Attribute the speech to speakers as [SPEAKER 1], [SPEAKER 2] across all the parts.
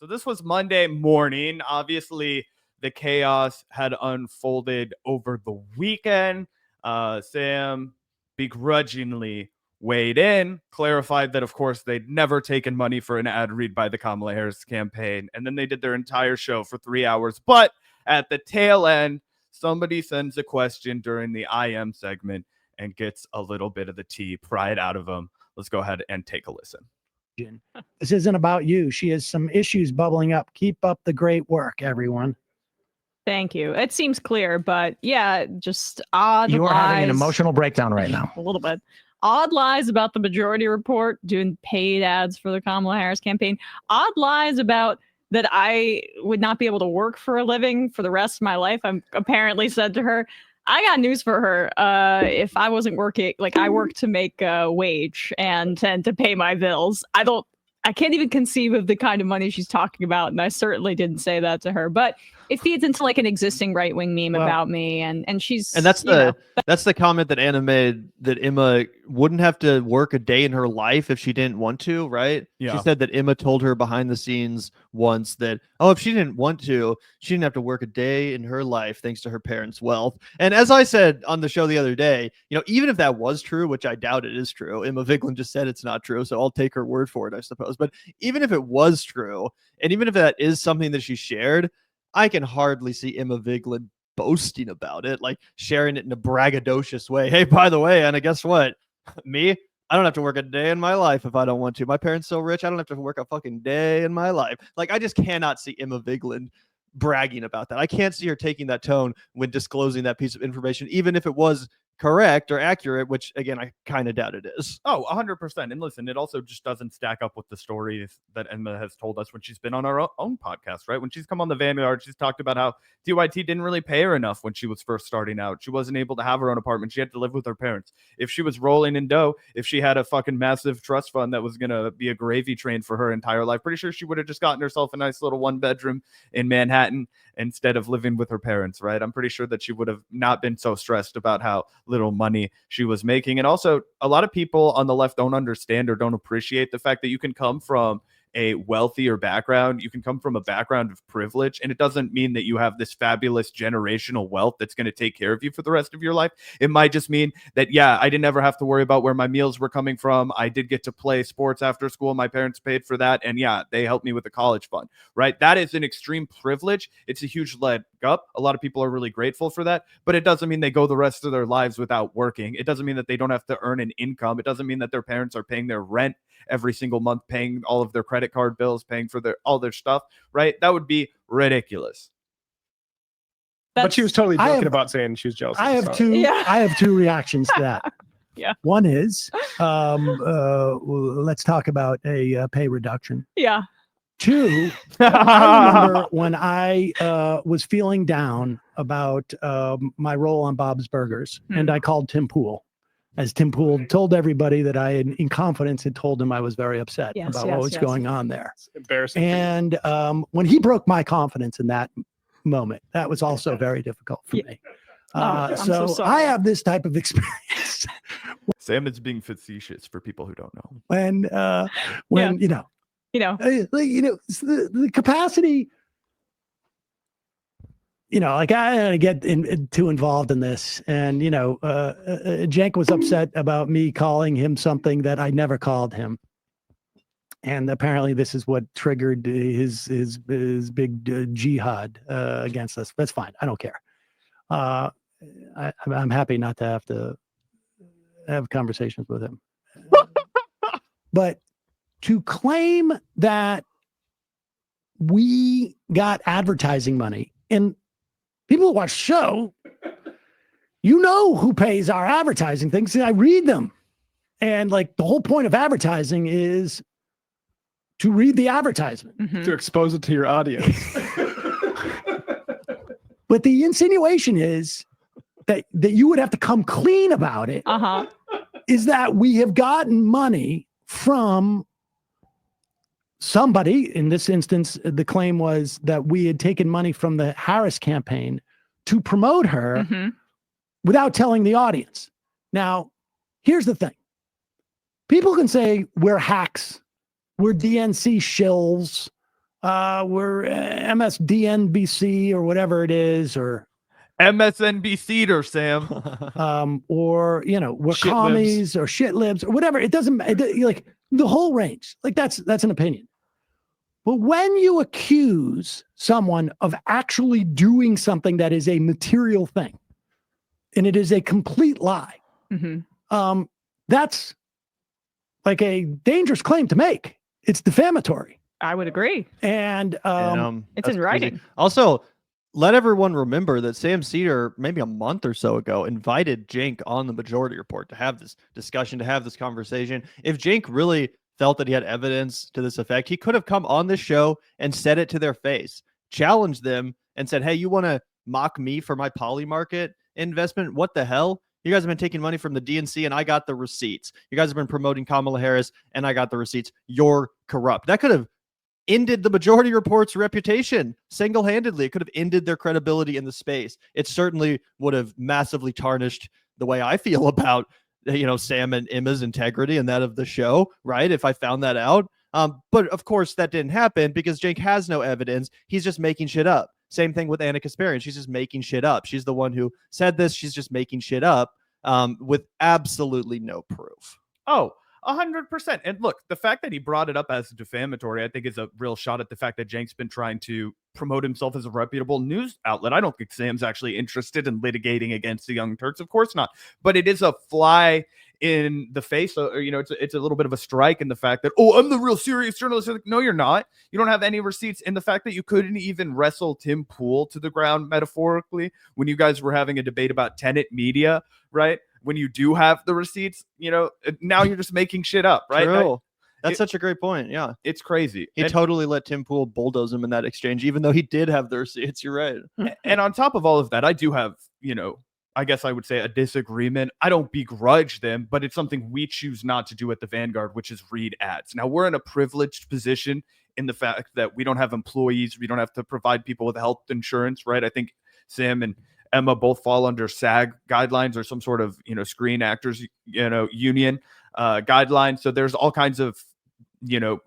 [SPEAKER 1] So this was Monday morning. Obviously, the chaos had unfolded over the weekend. Sam begrudgingly weighed in, clarified that, of course, they'd never taken money for an ad read by the Kamala Harris campaign. And then they did their entire show for 3 hours. But at the tail end, somebody sends a question during the IM segment and gets a little bit of the tea pried out of them. Let's go ahead and take a listen.
[SPEAKER 2] This isn't about you. She has some issues bubbling up. Keep up the great work, everyone.
[SPEAKER 3] Thank you. It seems clear, but yeah, just odd
[SPEAKER 4] You are
[SPEAKER 3] lies.
[SPEAKER 4] having an emotional breakdown right now.
[SPEAKER 3] A little bit. Odd lies about the Majority Report doing paid ads for the Kamala Harris campaign. Odd lies about that I would not be able to work for a living for the rest of my life. I'm apparently said to her, I got news for her. If I wasn't working, like I work to make a wage and to pay my bills. I can't even conceive of the kind of money she's talking about. And I certainly didn't say that to her, but it feeds into like an existing right-wing meme about me. And
[SPEAKER 5] that's the comment that Anna made, that Emma wouldn't have to work a day in her life if she didn't want to, right?
[SPEAKER 1] Yeah.
[SPEAKER 5] She said that Emma told her behind the scenes once that, if she didn't want to, she didn't have to work a day in her life thanks to her parents' wealth. And as I said on the show the other day, even if that was true, which I doubt it is true, Emma Vigeland just said it's not true, so I'll take her word for it, I suppose. But even if it was true, and even if that is something that she shared, I can hardly see Emma Vigeland boasting about it, like sharing it in a braggadocious way. Hey, by the way, Anna, guess what? Me? I don't have to work a day in my life if I don't want to. My parents so rich, I don't have to work a fucking day in my life. Like, I just cannot see Emma Vigeland bragging about that. I can't see her taking that tone when disclosing that piece of information, even if it was correct or accurate, which again, I kind of doubt it is.
[SPEAKER 1] Oh, 100%. And listen, it also just doesn't stack up with the stories that Emma has told us when she's been on her own podcast, right? When she's come on the Vanguard, she's talked about how TYT didn't really pay her enough when she was first starting out. She wasn't able to have her own apartment. She had to live with her parents. If she was rolling in dough, if she had a fucking massive trust fund that was going to be a gravy train for her entire life, pretty sure she would have just gotten herself a nice little 1-bedroom in Manhattan instead of living with her parents, right? I'm pretty sure that she would have not been so stressed about how little money she was making. And also, a lot of people on the left don't understand or don't appreciate the fact that you can come from a wealthier background. You can come from a background of privilege, and it doesn't mean that you have this fabulous generational wealth that's going to take care of you for the rest of your life. It might just mean that, yeah, I didn't ever have to worry about where my meals were coming from. I did get to play sports after school. My parents paid for that. And yeah, they helped me with the college fund, right? That is an extreme privilege. It's a huge leg up. A lot of people are really grateful for that, but it doesn't mean they go the rest of their lives without working. It doesn't mean that they don't have to earn an income. It doesn't mean that their parents are paying their rent every single month, paying all of their credit card bills, paying for all their stuff, right? That would be ridiculous.
[SPEAKER 6] But she was totally joking about saying she was jealous.
[SPEAKER 2] I have two reactions to that.
[SPEAKER 3] Yeah.
[SPEAKER 2] One is, let's talk about a pay reduction.
[SPEAKER 3] Yeah.
[SPEAKER 2] Two, I remember when I was feeling down about my role on Bob's Burgers, and I called Tim Pool. As Tim Pool told everybody that I, in confidence, had told him I was very upset about what was going on there.
[SPEAKER 6] It's embarrassing.
[SPEAKER 2] And when he broke my confidence in that moment, that was also very difficult for me. So I have this type of experience.
[SPEAKER 1] Sam is being facetious for people who don't know.
[SPEAKER 2] When the capacity. Like I don't get too involved in this, and Cenk was upset about me calling him something that I never called him, and apparently this is what triggered his big jihad against us. That's fine. I don't care. I'm happy not to have to have conversations with him. But to claim that we got advertising money, and people who watch the show, who pays our advertising things. I read them. And like the whole point of advertising is to read the advertisement.
[SPEAKER 6] To expose it to your audience.
[SPEAKER 2] But the insinuation is that you would have to come clean about it. Is that we have gotten money from somebody. In this instance, the claim was that we had taken money from the Harris campaign to promote her without telling the audience. Now, here's the thing. People can say we're hacks, we're DNC shills, we're MSDNBC or whatever it is, or
[SPEAKER 1] MSNBC or Sam.
[SPEAKER 2] or we're
[SPEAKER 6] Shit
[SPEAKER 2] commies or shit libs or whatever. It doesn't like the whole range. Like that's an opinion. But when you accuse someone of actually doing something that is a material thing, and it is a complete lie, that's like a dangerous claim to make. It's defamatory.
[SPEAKER 3] I would agree.
[SPEAKER 2] And
[SPEAKER 3] it's in writing.
[SPEAKER 5] Crazy. Also, let everyone remember that Sam Seder, maybe a month or so ago, invited Cenk on the Majority Report to have this discussion, to have this conversation. If Cenk really felt that he had evidence to this effect, he could have come on this show and said it to their face, challenged them and said, hey, you want to mock me for my Polymarket investment? What the hell? You guys have been taking money from the DNC and I got the receipts. You guys have been promoting Kamala Harris and I got the receipts. You're corrupt. That could have ended the Majority Report's reputation single-handedly. It could have ended their credibility in the space. It certainly would have massively tarnished the way I feel about, Sam and Emma's integrity and that of the show, right? If I found that out. But of course that didn't happen because Cenk has no evidence. He's just making shit up. Same thing with Ana Kasparian. She's just making shit up. She's the one who said this. She's just making shit up with absolutely no proof.
[SPEAKER 1] Oh, 100%. And look, the fact that he brought it up as defamatory, I think is a real shot at the fact that Cenk's been trying to promote himself as a reputable news outlet. I don't think Sam's actually interested in litigating against the Young Turks. Of course not. But it is a fly in the face. It's a little bit of a strike in the fact that, I'm the real serious journalist. Like, no, you're not. You don't have any receipts. And the fact that you couldn't even wrestle Tim Pool to the ground metaphorically when you guys were having a debate about Tenet Media, right? When you do have the receipts, now you're just making shit up, right?
[SPEAKER 5] True. That's such a great point. Yeah.
[SPEAKER 1] It's crazy.
[SPEAKER 5] He totally let Tim Pool bulldoze him in that exchange, even though he did have the receipts. You're right.
[SPEAKER 1] And on top of all of that, I do have, I guess I would say a disagreement. I don't begrudge them, but it's something we choose not to do at the Vanguard, which is read ads. Now, we're in a privileged position in the fact that we don't have employees. We don't have to provide people with health insurance, right? I think Sam and Emma both fall under SAG guidelines or some sort of, Screen Actors, Union guidelines. So there's all kinds of,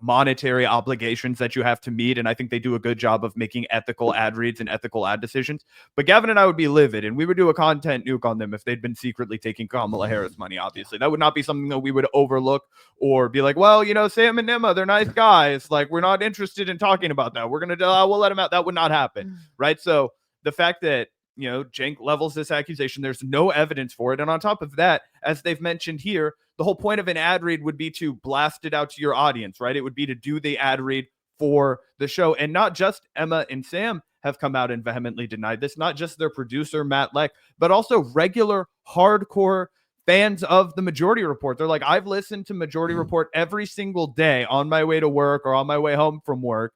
[SPEAKER 1] monetary obligations that you have to meet. And I think they do a good job of making ethical ad reads and ethical ad decisions. But Gavin and I would be livid and we would do a content nuke on them if they'd been secretly taking Kamala Harris money, obviously. That would not be something that we would overlook or be like, well, Sam and Emma, they're nice guys. Like, we're not interested in talking about that. We're going to, we'll let them out. That would not happen. Right. So the fact that, Cenk levels this accusation, there's no evidence for it. And on top of that, as they've mentioned here, the whole point of an ad read would be to blast it out to your audience, right? It would be to do the ad read for the show. And not just Emma and Sam have come out and vehemently denied this, not just their producer, Matt Leck, but also regular hardcore fans of the Majority Report. They're like, I've listened to Majority Report every single day on my way to work or on my way home from work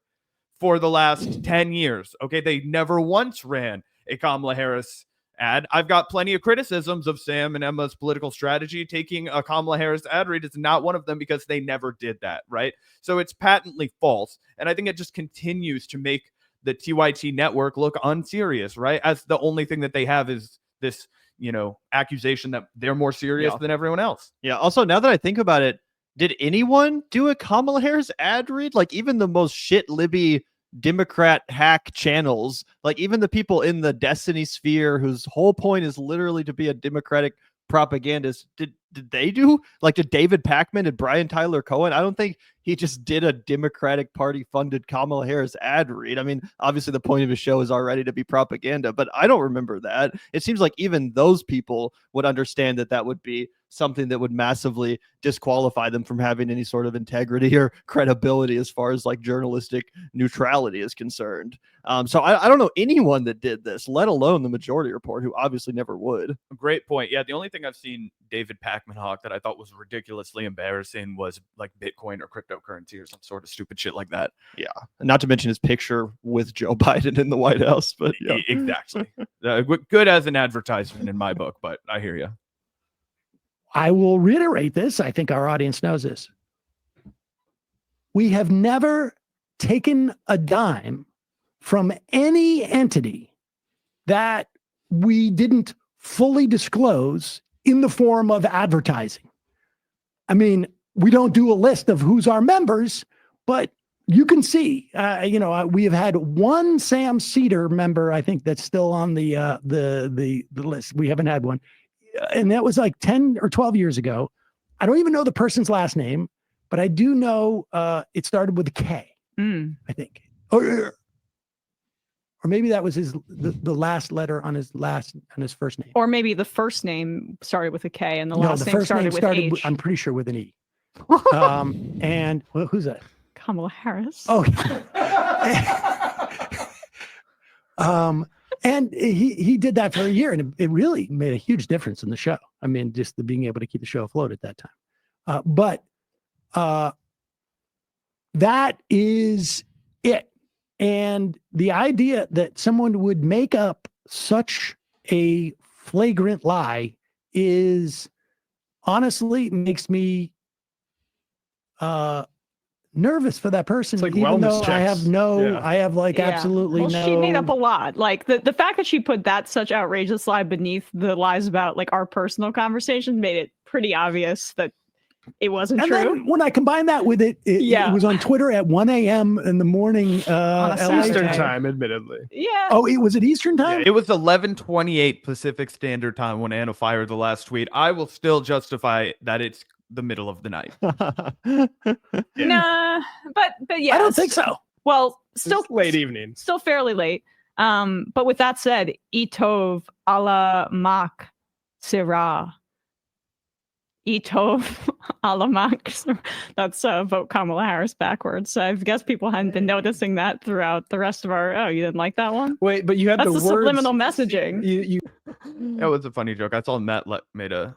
[SPEAKER 1] for the last 10 years. Okay. They never once ran a Kamala Harris ad. I've got plenty of criticisms of Sam and Emma's political strategy. Taking a Kamala Harris ad read is not one of them because they never did that, right? So it's patently false. And I think it just continues to make the TYT network look unserious, right? As the only thing that they have is this, accusation that they're more serious than everyone else.
[SPEAKER 5] Yeah. Also, now that I think about it, did anyone do a Kamala Harris ad read? Like even the most shit libby Democrat hack channels, like even the people in the Destiny sphere whose whole point is literally to be a Democratic propagandist, did they do, like, did David Pakman and Brian Tyler Cohen? I don't think he just did a Democratic Party funded Kamala Harris ad read. I mean, obviously the point of his show is already to be propaganda, but I don't remember that. It seems like even those people would understand that that would be something that would massively disqualify them from having any sort of integrity or credibility as far as like journalistic neutrality is concerned. So I don't know anyone that did this, let alone the Majority Report, who obviously never would.
[SPEAKER 1] Great point. Yeah, the only thing I've seen David Pakman hawk that I thought was ridiculously embarrassing was like Bitcoin or cryptocurrency or some sort of stupid shit like that.
[SPEAKER 5] Yeah, not to mention his picture with Joe Biden in the White House. But yeah.
[SPEAKER 1] Exactly. Good as an advertisement in my book, but I hear you.
[SPEAKER 2] I will reiterate this. I think our audience knows this. We have never taken a dime from any entity that we didn't fully disclose in the form of advertising. I mean, we don't do a list of who's our members, but you can see, we have had one Sam Seder member, I think, that's still on the list. We haven't had one, and that was like 10 or 12 years ago. I don't even know the person's last name, but I do know it started with a K. I think, or maybe that was the last letter on his first name,
[SPEAKER 3] or maybe the first name started with a K and the last name started with H.
[SPEAKER 2] I'm pretty sure with an E. And who's that?
[SPEAKER 3] Kamala Harris.
[SPEAKER 2] Oh, and he did that for a year, and it really made a huge difference in the show. I mean, just the being able to keep the show afloat at that time. But that is it. And the idea that someone would make up such a flagrant lie is honestly makes me nervous for that person.
[SPEAKER 6] It's like
[SPEAKER 2] even though
[SPEAKER 6] wellness checks.
[SPEAKER 2] I have absolutely no.
[SPEAKER 3] She made up a lot. Like the fact that she put that such outrageous lie beneath the lies about like our personal conversations made it pretty obvious that it wasn't true.
[SPEAKER 2] Then when I combine that with it was on Twitter at 1 a.m. in the morning, LA
[SPEAKER 6] Eastern time, admittedly.
[SPEAKER 3] Yeah.
[SPEAKER 2] Oh, was it Eastern time?
[SPEAKER 1] Yeah, it was 11:28 Pacific Standard Time when Anna fired the last tweet. I will still justify that it's the middle of the night.
[SPEAKER 3] Nah, but yeah,
[SPEAKER 2] I don't think so.
[SPEAKER 3] Well, still
[SPEAKER 6] It's late evening.
[SPEAKER 3] Still fairly late. But with that said, Itov ala mak sirah. Itov ala mak. That's vote Kamala Harris backwards. So I guess people hadn't been noticing that throughout the rest of our. Oh, you didn't like that one?
[SPEAKER 6] Wait, but you had
[SPEAKER 3] That's
[SPEAKER 6] the
[SPEAKER 3] the
[SPEAKER 6] words.
[SPEAKER 3] subliminal messaging.
[SPEAKER 6] You
[SPEAKER 1] That was a funny joke. I saw Matt made a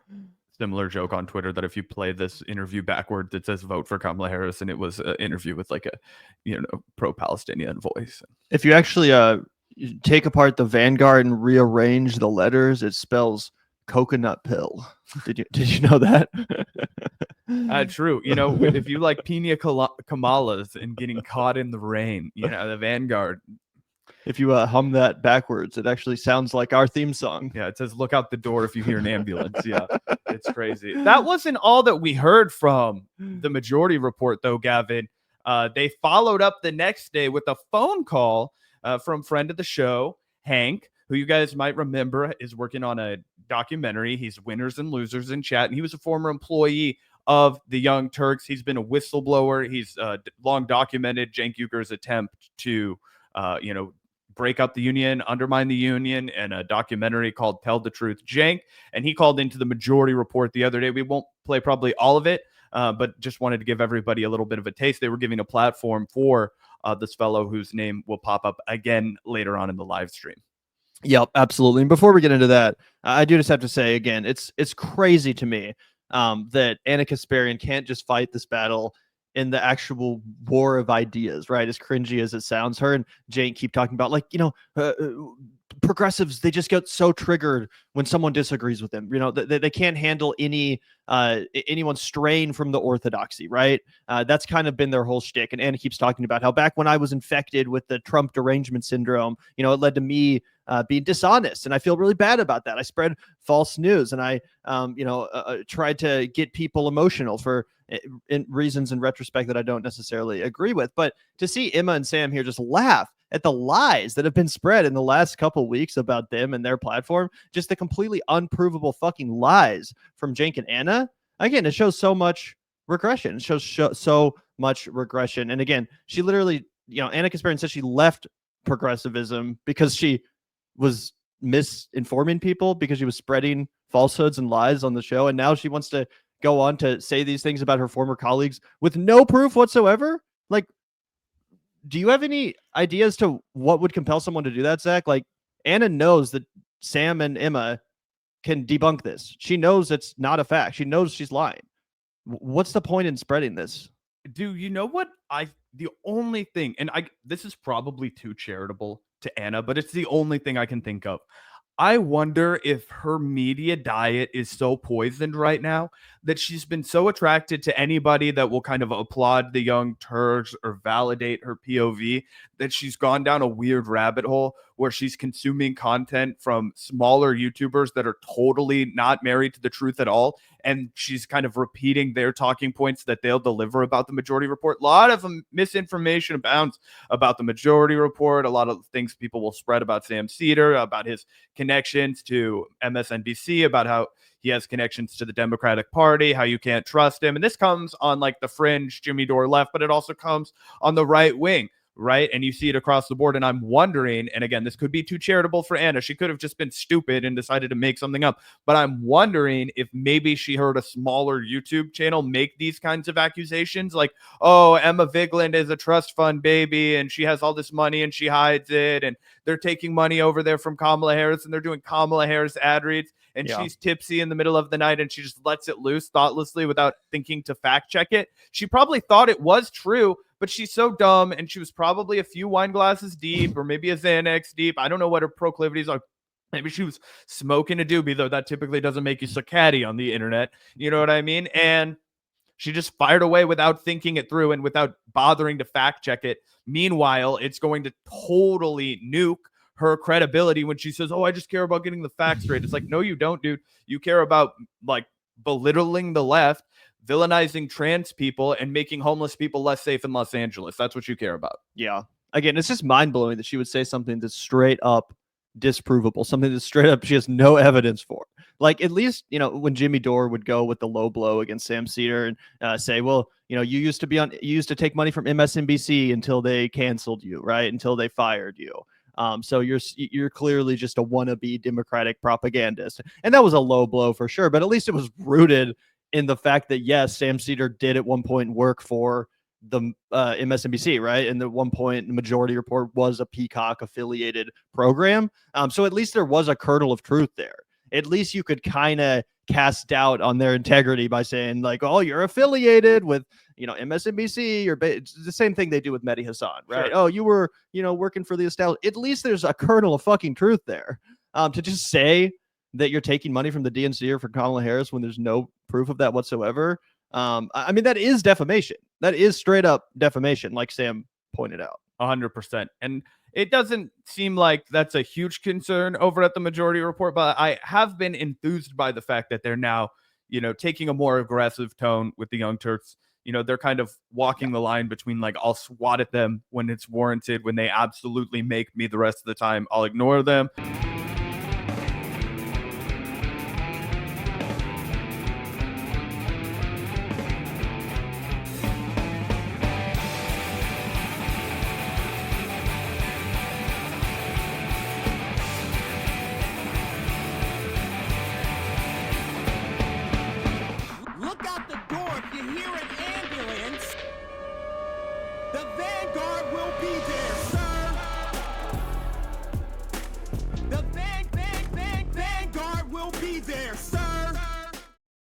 [SPEAKER 1] similar joke on Twitter that if you play this interview backwards, it says vote for Kamala Harris, and it was an interview with like a pro-Palestinian voice.
[SPEAKER 5] If you actually you take apart the Vanguard and rearrange the letters, it spells coconut pill. Did you know that?
[SPEAKER 1] True. If you like pina coladas and getting caught in the rain, the Vanguard.
[SPEAKER 5] If you hum that backwards, it actually sounds like our theme song.
[SPEAKER 1] Yeah, it says look out the door if you hear an ambulance. Yeah, it's crazy. That wasn't all that we heard from the Majority Report, though, Gavin. They followed up the next day with a phone call from friend of the show, Hank, who you guys might remember is working on a documentary. He's Winners and Losers in Chat, and he was a former employee of the Young Turks. He's been a whistleblower. He's long documented Cenk Uyghur's attempt to, break up the union, undermine the union, and a documentary called Tell the Truth, Cenk. And he called into the Majority Report the other day. We won't play probably all of it, but just wanted to give everybody a little bit of a taste. They were giving a platform for this fellow whose name will pop up again later on in the live stream.
[SPEAKER 5] Yep, absolutely. And before we get into that, I do just have to say again, it's crazy to me that Ana Kasparian can't just fight this battle in the actual war of ideas, right? As cringy as it sounds, her and Jane keep talking about progressives, they just get so triggered when someone disagrees with them. They can't handle anyone straying from the orthodoxy, right? That's kind of been their whole shtick. And Anna keeps talking about how back when I was infected with the Trump derangement syndrome, it led to me being dishonest, and I feel really bad about that. I spread false news, and I tried to get people emotional for reasons in retrospect that I don't necessarily agree with. But to see Emma and Sam here just laugh at the lies that have been spread in the last couple weeks about them and their platform, just the completely unprovable fucking lies from Cenk and Anna. Again, it shows so much regression. It shows so much regression. And again, she literally, Ana Kasparian said she left progressivism because she was misinforming people, because she was spreading falsehoods and lies on the show. And now she wants to go on to say these things about her former colleagues with no proof whatsoever. Like, do you have any idea as to what would compel someone to do that, Zach? Like, Anna knows that Sam and Emma can debunk this. She knows it's not a fact. She knows she's lying. What's the point in spreading this?
[SPEAKER 1] Do you know what the only thing, and this is probably too charitable to Anna, but it's the only thing I can think of. I wonder if her media diet is so poisoned right now that she's been so attracted to anybody that will kind of applaud the Young Turks or validate her POV that she's gone down a weird rabbit hole where she's consuming content from smaller YouTubers that are totally not married to the truth at all. And she's kind of repeating their talking points that they'll deliver about the Majority Report. A lot of misinformation abounds about the Majority Report. A lot of things people will spread about Sam Seder, about his connections to MSNBC, about how he has connections to the Democratic Party, how you can't trust him. And this comes on like the fringe Jimmy Dore left, but it also comes on the right wing, right? And you see it across the board. And I'm wondering, and again, this could be too charitable for Anna. She could have just been stupid and decided to make something up. But I'm wondering if maybe she heard a smaller YouTube channel make these kinds of accusations like, oh, Emma Vigeland is a trust fund baby and she has all this money and she hides it. And they're taking money over there from Kamala Harris and they're doing Kamala Harris ad reads. And she's tipsy in the middle of the night and she just lets it loose thoughtlessly without thinking to fact check it. She probably thought it was true, but she's so dumb and she was probably a few wine glasses deep or maybe a Xanax deep. I don't know what her proclivities are. Maybe she was smoking a doobie, though that typically doesn't make you so catty on the internet. You know what I mean? And she just fired away without thinking it through and without bothering to fact check it. Meanwhile, it's going to totally nuke her credibility when she says, oh, I just care about getting the facts straight. It's like, no, you don't, dude. You care about like belittling the left, villainizing trans people, and making homeless people less safe in Los Angeles. That's what you care about.
[SPEAKER 5] Yeah. Again, it's just mind-blowing that she would say something that's straight up disprovable, something that's straight up she has no evidence for. Like, at least, you know, when Jimmy Dore would go with the low blow against Sam Seder and say, well, you know, you used to take money from MSNBC until they canceled you, right? Until they fired you. So you're clearly just a wannabe Democratic propagandist. And that was a low blow for sure, but at least it was rooted in the fact that, yes, Sam Seder did at one point work for the MSNBC, right? And at one point, the Majority Report was a Peacock affiliated program. So at least there was a kernel of truth there. At least you could kind of cast doubt on their integrity by saying like, oh, you're affiliated with, you know, MSNBC, or it's the same thing they do with Mehdi Hasan, right? Sure. Oh, you were, you know, working for the establishment. At least there's a kernel of fucking truth there. To just say that you're taking money from the DNC or from Kamala Harris when there's no proof of that whatsoever. I mean, that is defamation. That is straight up defamation, like Sam pointed out.
[SPEAKER 1] 100%. And it doesn't seem like that's a huge concern over at the Majority Report, but I have been enthused by the fact that they're now, you know, taking a more aggressive tone with the Young Turks. You know, they're kind of walking the line between like, I'll swat at them when it's warranted. When they absolutely make me the rest of the time, I'll ignore them.
[SPEAKER 4] Look out the door if you hear an ambulance. The Vanguard will be there, sir. The Vanguard will be there, sir.